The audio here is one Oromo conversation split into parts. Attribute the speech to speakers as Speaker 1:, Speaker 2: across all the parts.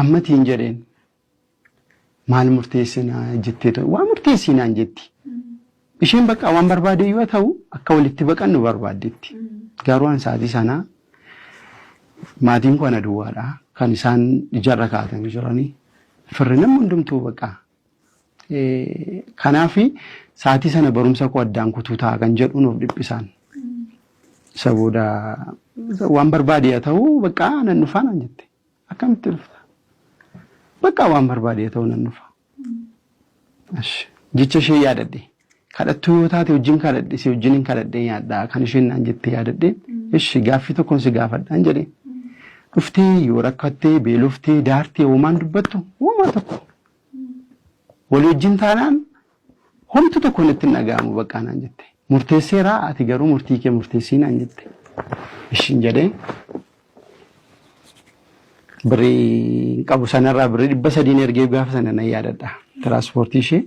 Speaker 1: ammati hin jedheen maal murteessinaa jettee waan murteessinaan jetti. Isheen bakka waan barbaade yoo ta'u akka walitti baqannu barbaaddetti. Garuu an sa'aatii sana maatiin koo ana duwwaadha kan isaan ijarra kaa'atanii jiranii. Firri namni hundumtuu bakka. Kanaafi sa'aatii sana barumsa koo addaan kutuu ta'a kan jedhu nuuf dhiphisaan. Sabooda waan barbaade yaa ta'u bakka nan dhufaa naan jette. Akkamitti dhufta? Bakka waan barbaade yaa ta'u nan dhufa. Jecha ishee yaadadhe. Kadhattuu yoo taate wajjin kadhadhe si wajjin hin kadhadhe yaaddaa kan isheen naan jettee yaadadhe. Ishi gaaffii tokkoon si gaafadhaan jedhee. Dhuftee yoo rakkattee beeloftee daartee uumaan dubbattu uumaa tokko. Walii wajjin taanaan homtu tokko nutti hin dhaga'amu bakka naan jette. Murteesseeraa ati garuu murtii kee murteessii naan jette. Ishiin jedhee birrii qabu sanarraa birrii 300 ergee gaafa sana nan yaadadha. Tiraanspoortii ishee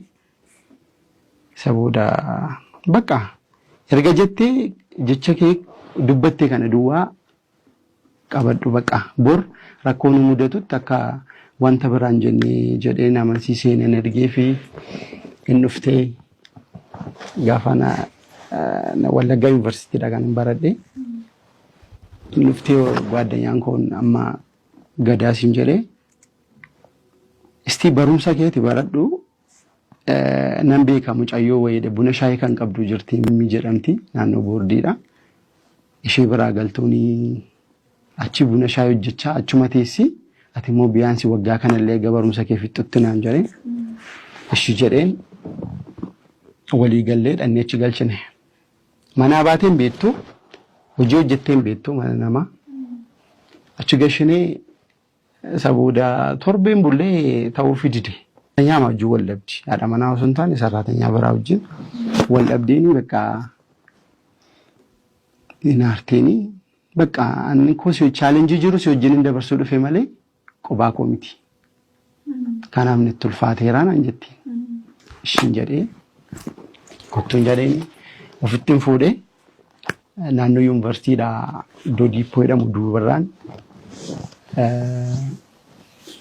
Speaker 1: sabooda bakka erga jettee jecha kee dubbattee kana duwwaa qabadhu bakka bor rakkoon mudatutti akka wanta biraan jennee jedhee amansiisee nan ergee fi hin dhuftee gaafa na Wallagga University dha kan baradhe hin dhuftee gwaadanyaan koon amma gadaasin jedhee isti barumsa keeti baradhu nan beeka mucayyoo wayide buna shaayii kan qabdu jirti mimmi jedhamti naannoo boordiidha. Ishee biraa galtooni achi buna shaayii hojjechaa achuma teessi ati immoo biyaansi waggaa kanallee barumsa kee fixutti naan jedhee ishii jedheen walii gallee dhannee achi galchine. Mana baateen beektu hojii hojjetteen beektu mana nama achi gashinee sabooda torbeen bullee ta'uu fidide. Nyaama wajjin wal dhabdi. Haadha manaa osoo hin taane sararatanyaa biraa wajjin wal dhabdeeni bakka inaarteeni bakka anni koo si challenge jiru si wajjin hin dabarsuu dhufe malee qophaa koo miti. Kanaaf netti ulfaateeraa naan jetti. Ishiin jedhee kottuun jedheeni ofittiin fuudhee naannoo yuunivarsiitiidhaa iddoo diippoo jedhamu duubarraan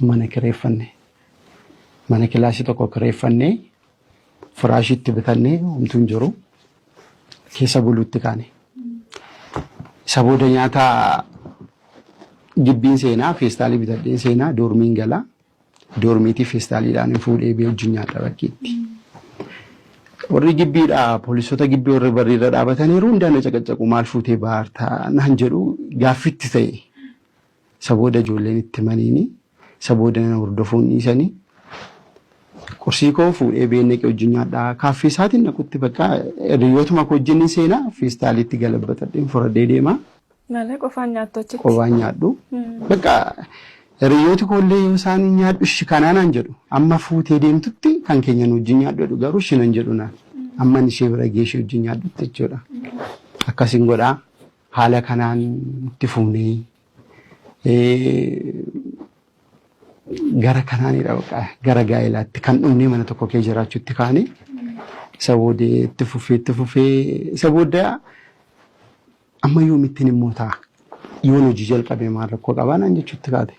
Speaker 1: mana kireeffanne. Mana kilaasii tokko kireeffannee firaashiitti bitannee homtuun jiru keessa buluutti kaane. Sabooda nyaata gibbiin seenaa feestaalii bitadheen seenaa doormiin galaa doormiitii feestaaliidhaan fuudhee bee wajjin nyaata bakkeetti. Warri gibbiidhaa poolisoota gibbii warri barriirra dhaabataniiru hundaan caqacaqu maal fuutee baartaa naan jedhu gaaffitti ta'e. Sabooda ijoolleen itti maniini sabooda na hordofuun dhiisanii. Qursii koo fuudhee beenne qe wajjin nyaadhaa kaaffee isaatiin naqutti bakka hiriyootuma koo wajjin seenaa feestaaliitti galabbatadheen fudhadhee deemaa.
Speaker 2: Malee qofaan nyaattu achitti.
Speaker 1: Qofaan nyaadhu. Bakka hiriyooti koollee yoo isaan nyaadhu ishi kanaanaan jedhu amma fuutee deemtutti kan keenya nu wajjin nyaadhu garuu ishinan jedhu naan amma ishee bira geeshee wajjin nyaadhutti jechuudha. Akkasiin godhaa haala kanaan itti fuunee gara kanaanidha bakka gara gaa'ilaatti kan dhumnee mana tokko kee jiraachuutti kaane sabooda itti fufee sabooda amma yoomittiin immoo ta'a yoon hojii jalqabee maal rakkoo qabaa naan jechuutti kaate.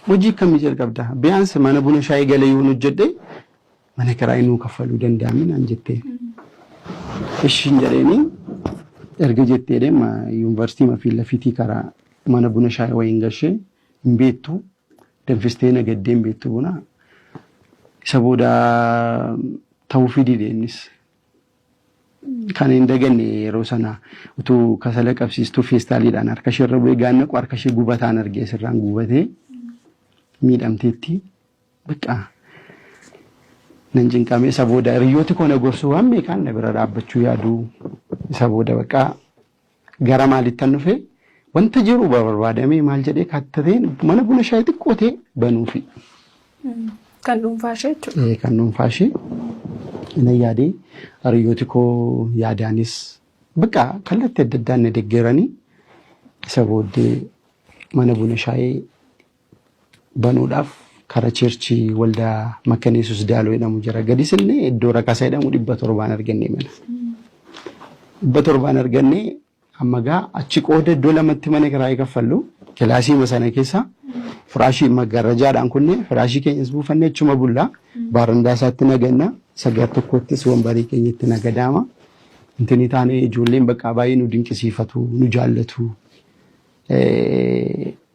Speaker 1: Hojii akkamii jalqabda? Biyaansi mana buna shaayii galee yoon hojjedhe mana kiraa inuu kaffaluu danda'ami naan jettee. Ishiin jedheeni erga jettee deema yuunivarsiitii mafiin lafiitii karaa mana buna shaayii wayiin gashee hin beektu. Danfistee nagaddeen beektu buna sabooda ta'uu fidide innis kan hin daganne yeroo sana utuu kasala qabsiistuu feestaaliidhaan harka ishee irra bu'ee gaannaqu harka ishee gubataan argee sirraan gubatee miidhamteetti bakka nan cinqamee sabooda hiriyooti koo na gorsuu waan meeqaan na bira dhaabbachuu yaaduu sabooda bakka gara maalittan dhufe wanta jiru barbaadamee maal jedhee kattateen mana buna shaayii xiqqoo ta'e banuufi.
Speaker 2: Kan dhuunfaa ishee jechuudha.
Speaker 1: Kan dhuunfaa ishee ina yaadee hiriyooti koo yaadaanis bakka kallattii adda addaan na deeggaranii isa booddee mana buna shaayii banuudhaaf karaa cheerchii waldaa Makka Yesuus Daaloo jedhamu jira. Gadis illee iddoo Rakasaa jedhamu 700 argannee mana. 700 argannee amma gaa achi qooda iddoo lamatti mana kiraa kaffallu kilaasii sana keessa firaashii magarajaadhaan kunne firaashii keenyas buufannee achuma bullaa baarandaa isaatti naganna sagar tokkottis wambarii keenyatti nagadaama. Intini taane ijoolleen bakka baay'ee nu dinqisiifatu nu jaallatu.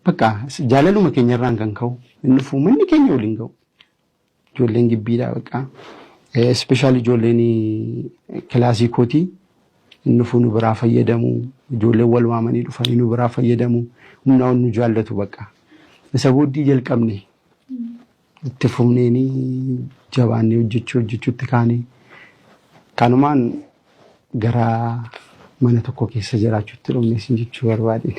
Speaker 1: Bakka jaalaluma keenyarraan kan ka'u inni fuumanni keenya waliin ga'u. Ijoolleen gibbiidha bakka. Especially ijoolleen kilaasii kootii inni fuunu biraa fayyadamu. Ijoolleen wal waamanii dhufanii nu biraa fayyadamu. Humna nu jaallatu bakka. Isa booddee jalqabne itti fufneenii jabaannee hojjechuutti kaane. Kanumaan gara mana tokko keessa jiraachuutti dhumne sin jechuu barbaade.